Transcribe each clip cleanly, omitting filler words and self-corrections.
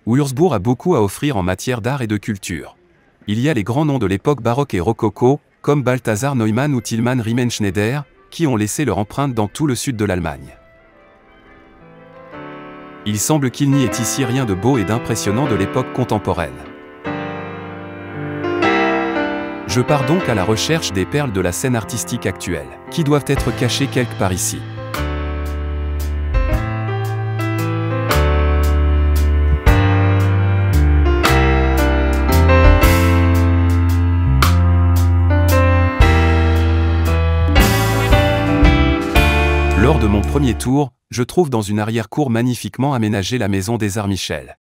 Wurzbourg a beaucoup à offrir en matière d'art et de culture. Il y a les grands noms de l'époque baroque et rococo, comme Balthasar Neumann ou Tilman Riemenschneider, qui ont laissé leur empreinte dans tout le sud de l'Allemagne. Il semble qu'il n'y ait ici rien de beau et d'impressionnant de l'époque contemporaine. Je pars donc à la recherche des perles de la scène artistique actuelle, qui doivent être cachées quelque part ici. Lors de mon premier tour, je trouve dans une arrière-cour magnifiquement aménagée la maison des Arts Michel.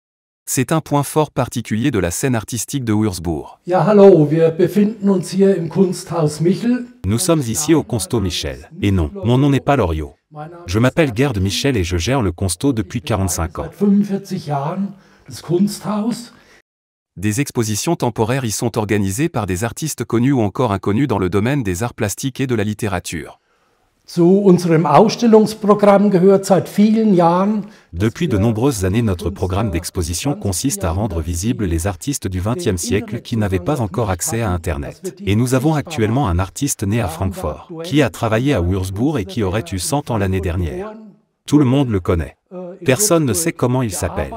C'est un point fort particulier de la scène artistique de Wurzbourg. Ja, hallo, wir befinden uns hier im Kunsthaus Michel. Nous sommes ici au Consto Michel. Et non, mon nom n'est pas Loriot. Je m'appelle Gerd Michel et je gère le Consto depuis 45 ans. Seit 45 Jahren das Kunsthaus. Des expositions temporaires y sont organisées par des artistes connus ou encore inconnus dans le domaine des arts plastiques et de la littérature. Zu unserem Ausstellungsprogramm gehört seit vielen Jahren. Depuis de nombreuses années, notre programme d'exposition consiste à rendre visibles les artistes du XXe siècle qui n'avaient pas encore accès à Internet. Et nous avons actuellement un artiste né à Francfort, qui a travaillé à Wurzbourg et qui aurait eu 100 ans l'année dernière. Tout le monde le connaît. Personne ne sait comment il s'appelle.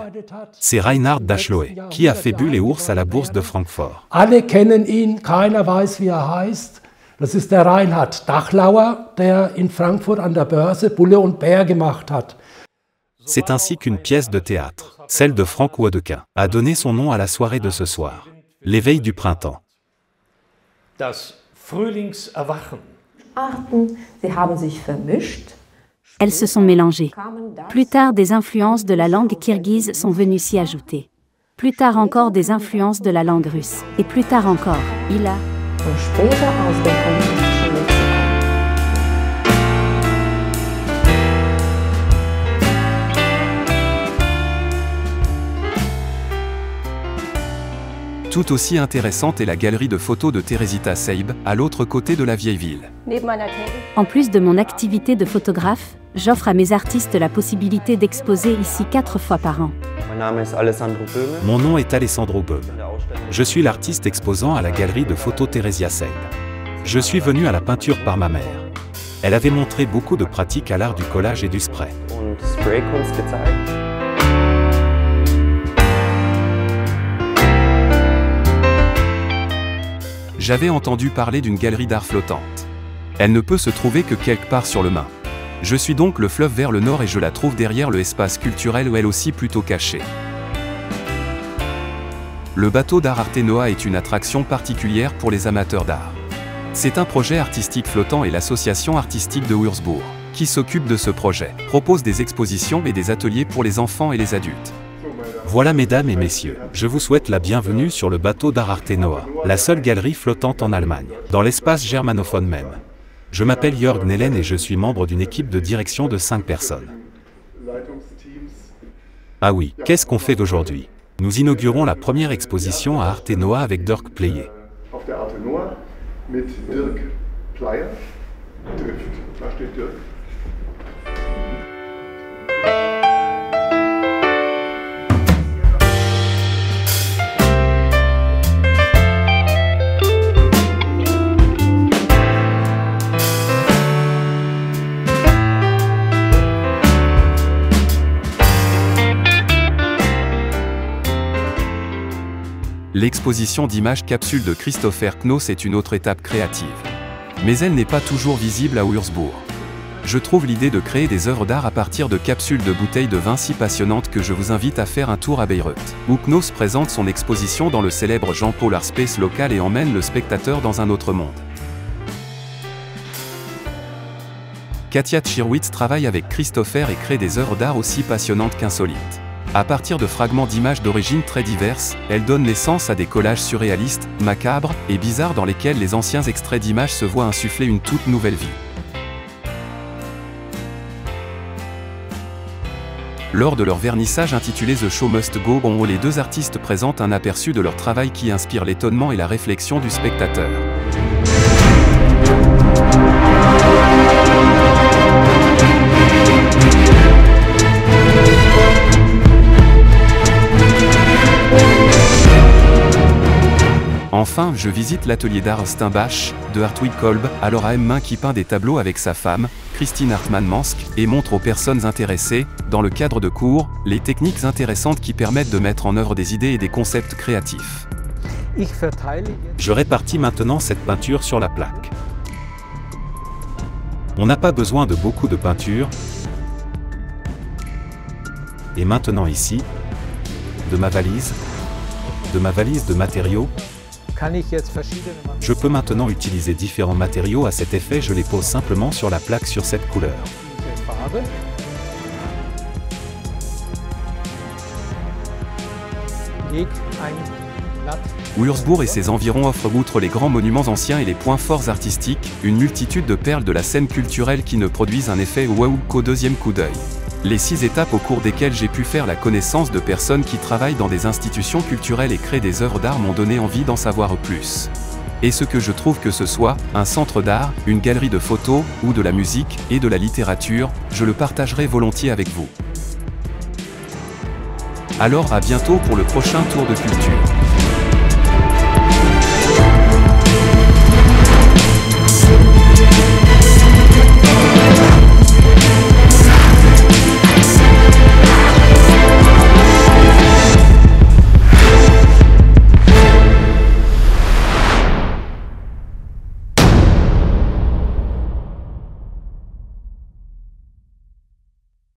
C'est Reinhard Dachloé, qui a fait Bull et Ours à la Bourse de Francfort. Alle kennen ihn, keiner weiß, wie heißt. Das ist der Reinhard Dachlauer, der in Frankfurt an der Börse Bulle und Bär gemacht hat. C'est ainsi qu'une pièce de théâtre, celle de Franck Wedekind, a donné son nom à la soirée de ce soir. L'éveil du printemps. Das Frühlingserwachen. Arten, sie haben sich vermischt. Elles se sont mélangées. Plus tard, des influences de la langue kirghize sont venues s'y ajouter. Plus tard encore, des influences de la langue russe. Et plus tard encore, il a... Und später aus dem kommunistischen Mexiko. Tout aussi intéressante est la galerie de photos de Teresita Seib, à l'autre côté de la vieille ville. En plus de mon activité de photographe, j'offre à mes artistes la possibilité d'exposer ici 4 fois par an. Mon nom est Alessandro Böhm. Je suis l'artiste exposant à la galerie de photos Theresia Seib. Je suis venu à la peinture par ma mère. Elle avait montré beaucoup de pratiques à l'art du collage et du spray. J'avais entendu parler d'une galerie d'art flottante. Elle ne peut se trouver que quelque part sur le Main. Je suis donc le fleuve vers le nord et je la trouve derrière le espace culturel où elle aussi plutôt cachée. Le bateau d'art Artenoa est une attraction particulière pour les amateurs d'art. C'est un projet artistique flottant et l'association artistique de Wurzbourg, qui s'occupe de ce projet, propose des expositions et des ateliers pour les enfants et les adultes. Voilà mesdames et messieurs, je vous souhaite la bienvenue sur le bateau d'art Artenoa, la seule galerie flottante en Allemagne, dans l'espace germanophone même. Je m'appelle Jörg Nellen et je suis membre d'une équipe de direction de 5 personnes. Ah oui, qu'est-ce qu'on fait d'aujourd'hui? Nous inaugurons la première exposition à Artenoa avec Dirk Pleyer. L'exposition d'images capsules de Christopher Knoss est une autre étape créative. Mais elle n'est pas toujours visible à Wurzbourg. Je trouve l'idée de créer des œuvres d'art à partir de capsules de bouteilles de vin si passionnantes que je vous invite à faire un tour à Bayreuth, où Knoss présente son exposition dans le célèbre Jean-Paul Art Space local et emmène le spectateur dans un autre monde. Katia Tschirwitz travaille avec Christopher et crée des œuvres d'art aussi passionnantes qu'insolites. À partir de fragments d'images d'origine très diverses, elle donne naissance à des collages surréalistes, macabres et bizarres dans lesquels les anciens extraits d'images se voient insuffler une toute nouvelle vie. Lors de leur vernissage intitulé The Show Must Go On, les deux artistes présentent un aperçu de leur travail qui inspire l'étonnement et la réflexion du spectateur. je visite l'atelier d'art Steinbach, de Hartwig Kolb, alors à M. qui peint des tableaux avec sa femme, Christine Hartmann-Mansk, et montre aux personnes intéressées, dans le cadre de cours, les techniques intéressantes qui permettent de mettre en œuvre des idées et des concepts créatifs. Je répartis maintenant cette peinture sur la plaque. On n'a pas besoin de beaucoup de peinture. Et maintenant ici, de ma valise de matériaux, je peux maintenant utiliser différents matériaux à cet effet, je les pose simplement sur la plaque sur cette couleur. Wurzbourg et ses environs offrent, outre les grands monuments anciens et les points forts artistiques, une multitude de perles de la scène culturelle qui ne produisent un effet waouh qu'au deuxième coup d'œil. Les 6 étapes au cours desquelles j'ai pu faire la connaissance de personnes qui travaillent dans des institutions culturelles et créent des œuvres d'art m'ont donné envie d'en savoir plus. Et ce que je trouve, que ce soit un centre d'art, une galerie de photos, ou de la musique et de la littérature, je le partagerai volontiers avec vous. Alors à bientôt pour le prochain tour de culture.